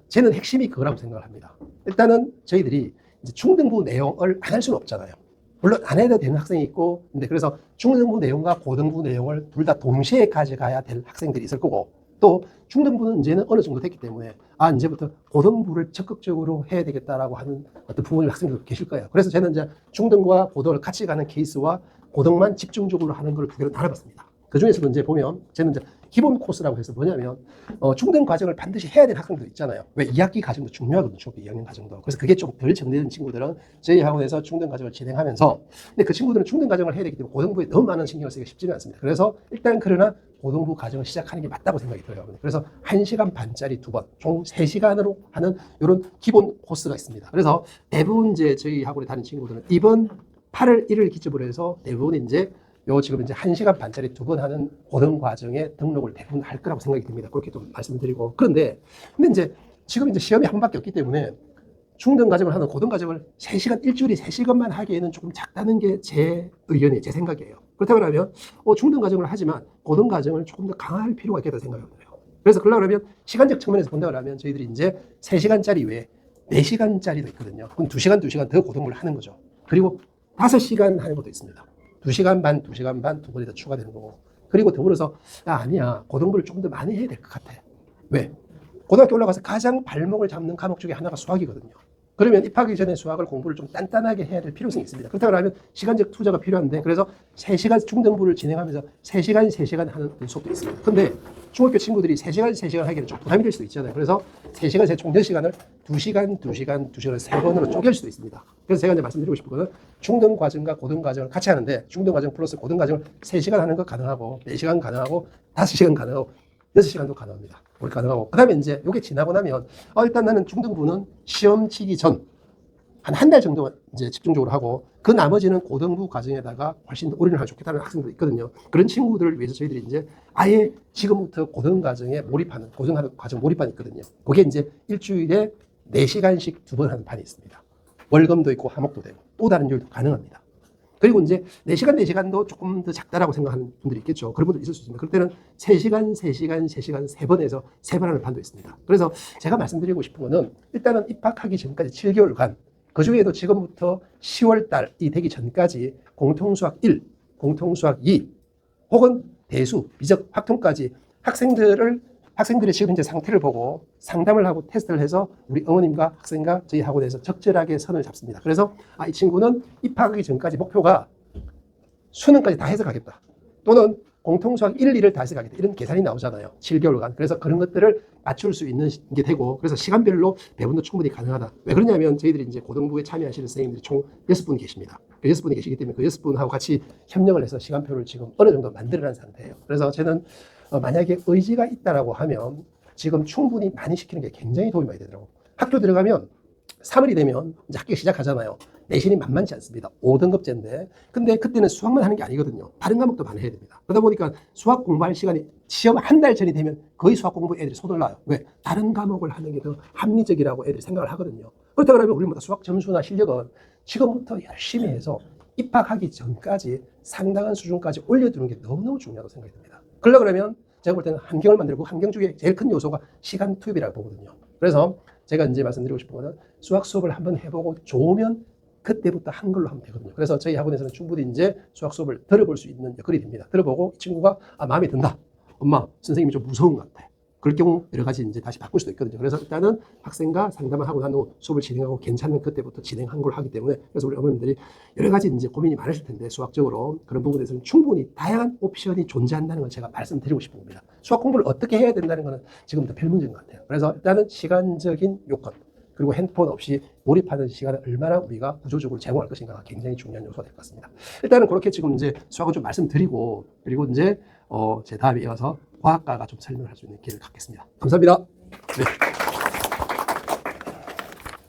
저는 핵심이 그거라고 생각을 합니다. 일단은 저희들이 이제 중등부 내용을 안 할 수는 없잖아요. 물론 안 해도 되는 학생이 있고, 근데 그래서 중등부 내용과 고등부 내용을 둘 다 동시에 가져가야 될 학생들이 있을 거고, 또 중등부는 이제는 어느 정도 됐기 때문에 이제부터 고등부를 적극적으로 해야 되겠다라고 하는 어떤 부모님 학생들도 계실 거예요. 그래서 저는 이제 중등과 고등을 같이 가는 케이스와 고등만 집중적으로 하는 걸 두 개로 나눠봤습니다. 그 중에서도 이제 보면 저는 이제 기본 코스라고 해서 뭐냐면 중등 과정을 반드시 해야 되는 학생들 있잖아요. 왜 2학기 과정도 중요하거든요. 중학교 2학년 과정도. 그래서 그게 좀 덜 정리된 친구들은 저희 학원에서 중등 과정을 진행하면서, 근데 그 친구들은 중등 과정을 해야 되기 때문에 고등부에 너무 많은 신경을 쓰기가 쉽지는 않습니다. 그래서 일단 그러나 고등부 과정을 시작하는 게 맞다고 생각이 들어요. 그래서 1시간 반짜리 2번, 총 3시간으로 하는 이런 기본 코스가 있습니다. 그래서 대부분 이제 저희 학원에 다니는 친구들은 이번 8월 1일 기점으로 해서 대부분 이제 지금 이제 1시간 반짜리 2번 하는 고등 과정에 등록을 대부분 할 거라고 생각이 듭니다. 그렇게 좀 말씀드리고. 근데 이제 지금 이제 시험이 한 번밖에 없기 때문에 중등 과정을 하는 고등 과정을 3시간, 일주일에 3시간만 하기에는 조금 작다는 게 제 의견이에요. 제 생각이에요. 그렇다고 하면 중등 과정을 하지만 고등 과정을 조금 더 강화할 필요가 있다고 생각이 들어요. 그래서 그러려면 시간적 측면에서 본다고 하면 저희들이 이제 3시간짜리 외에 4시간짜리도 있거든요. 그럼 2시간, 2시간 더 고등부를 하는 거죠. 그리고 5시간 하는 것도 있습니다. 2시간 반, 2시간 반 두 번이 더 추가되는 거고. 그리고 더불어서 아니야, 고등부를 좀 더 많이 해야 될 것 같아. 왜? 고등학교 올라가서 가장 발목을 잡는 과목 중에 하나가 수학이거든요. 그러면 입학하기 전에 수학을 공부를 좀 단단하게 해야 될 필요성이 있습니다. 그렇다고 하면 시간적 투자가 필요한데, 그래서 3시간 중등부를 진행하면서 3시간, 3시간 하는 수업도 있습니다. 근데 중학교 친구들이 3시간, 3시간 하기는 좀 부담이 될 수도 있잖아요. 그래서 3시간, 총전 시간을 2시간, 2시간, 2시간을 3번으로 쪼갤 수도 있습니다. 그래서 제가 이제 말씀드리고 싶은 거는 중등 과정과 고등 과정을 같이 하는데, 중등 과정 플러스 고등 과정을 3시간 하는 거 가능하고, 4시간 가능하고, 5시간 가능하고, 6시간도 가능합니다. 우리 가능하고. 그 다음에 이제 이게 지나고 나면, 일단 나는 중등부는 시험 치기 전, 한 달 정도 이제 집중적으로 하고, 그 나머지는 고등부 과정에다가 훨씬 더 올인을 하면 좋겠다는 학생도 있거든요. 그런 친구들을 위해서 저희들이 이제 아예 지금부터 고등 과정에 몰입하는, 고등 과정 몰입반이 있거든요. 그게 이제 일주일에 4시간씩 2번 하는 반이 있습니다. 월금도 있고 화목도 되고, 또 다른 요일도 가능합니다. 그리고 이제 4시간, 4시간도 조금 더 작다라고 생각하는 분들이 있겠죠. 그런 분들 있을 수 있습니다. 그럴 때는 3시간, 3시간, 3시간, 3번에서 3번 하는 반도 있습니다. 그래서 제가 말씀드리고 싶은 거는 일단은 입학하기 전까지 7개월간, 그 중에도 지금부터 10월 달이 되기 전까지 공통수학 1, 공통수학 2, 혹은 대수, 미적, 확통까지 학생들의 지금 현재 상태를 보고 상담을 하고 테스트를 해서 우리 어머님과 학생과 저희 학원에서 적절하게 선을 잡습니다. 그래서 이 친구는 입학하기 전까지 목표가 수능까지 다 해서 가겠다, 또는 공통수학 1, 2를 다 해서 가겠다, 이런 계산이 나오잖아요. 7개월간. 그래서 그런 것들을 맞출 수 있는 게 되고, 그래서 시간별로 배분도 충분히 가능하다. 왜 그러냐면 저희들이 이제 고등부에 참여하시는 선생님들이 총 6분 계십니다. 6분이 계시기 때문에 그 6분하고 같이 협력을 해서 시간표를 지금 어느 정도 만들어낸 상태예요. 그래서 저는 만약에 의지가 있다라고 하면 지금 충분히 많이 시키는 게 굉장히 도움이 많이 되더라고요. 학교 들어가면 3월이 되면 이제 학기 시작하잖아요. 내신이 만만치 않습니다. 5등급제인데. 근데 그때는 수학만 하는 게 아니거든요. 다른 과목도 많이 해야 됩니다. 그러다 보니까 수학 공부할 시간이 시험 한 달 전이 되면 거의 수학 공부 애들이 손을 놔요. 왜? 다른 과목을 하는 게 더 합리적이라고 애들이 생각을 하거든요. 그렇다 그러면 우리보다 수학 점수나 실력은 지금부터 열심히 해서 입학하기 전까지 상당한 수준까지 올려두는 게 너무너무 중요하다고 생각이 듭니다. 그러려고 그러면 제가 볼 때는 환경을 만들고, 환경 중에 제일 큰 요소가 시간 투입이라고 보거든요. 그래서 제가 이제 말씀드리고 싶은 거는 수학 수업을 한번 해보고 좋으면 그때부터 한글로 하면 되거든요. 그래서 저희 학원에서는 충분히 이제 수학 수업을 들어볼 수 있는 역할이 됩니다. 들어보고 이 친구가 마음에 든다. 엄마, 선생님이 좀 무서운 것 같아. 그럴 경우 여러 가지 이제 다시 바꿀 수도 있거든요. 그래서 일단은 학생과 상담을 하고 난 후 수업을 진행하고 괜찮은 그때부터 진행한 걸 하기 때문에, 그래서 우리 어머님들이 여러 가지 이제 고민이 많으실 텐데 수학적으로 그런 부분에서는 충분히 다양한 옵션이 존재한다는 걸 제가 말씀드리고 싶은 겁니다. 수학 공부를 어떻게 해야 된다는 거는 지금부터 별문제인 것 같아요. 그래서 일단은 시간적인 요건, 그리고 핸드폰 없이 몰입하는 시간을 얼마나 우리가 구조적으로 제공할 것인가가 굉장히 중요한 요소가 될 것 같습니다. 일단은 그렇게 지금 이제 수학을 좀 말씀드리고, 그리고 이제 제 다음에 이어서 과학과가 좀 설명할 수 있는 기회를 갖겠습니다. 감사합니다. 네.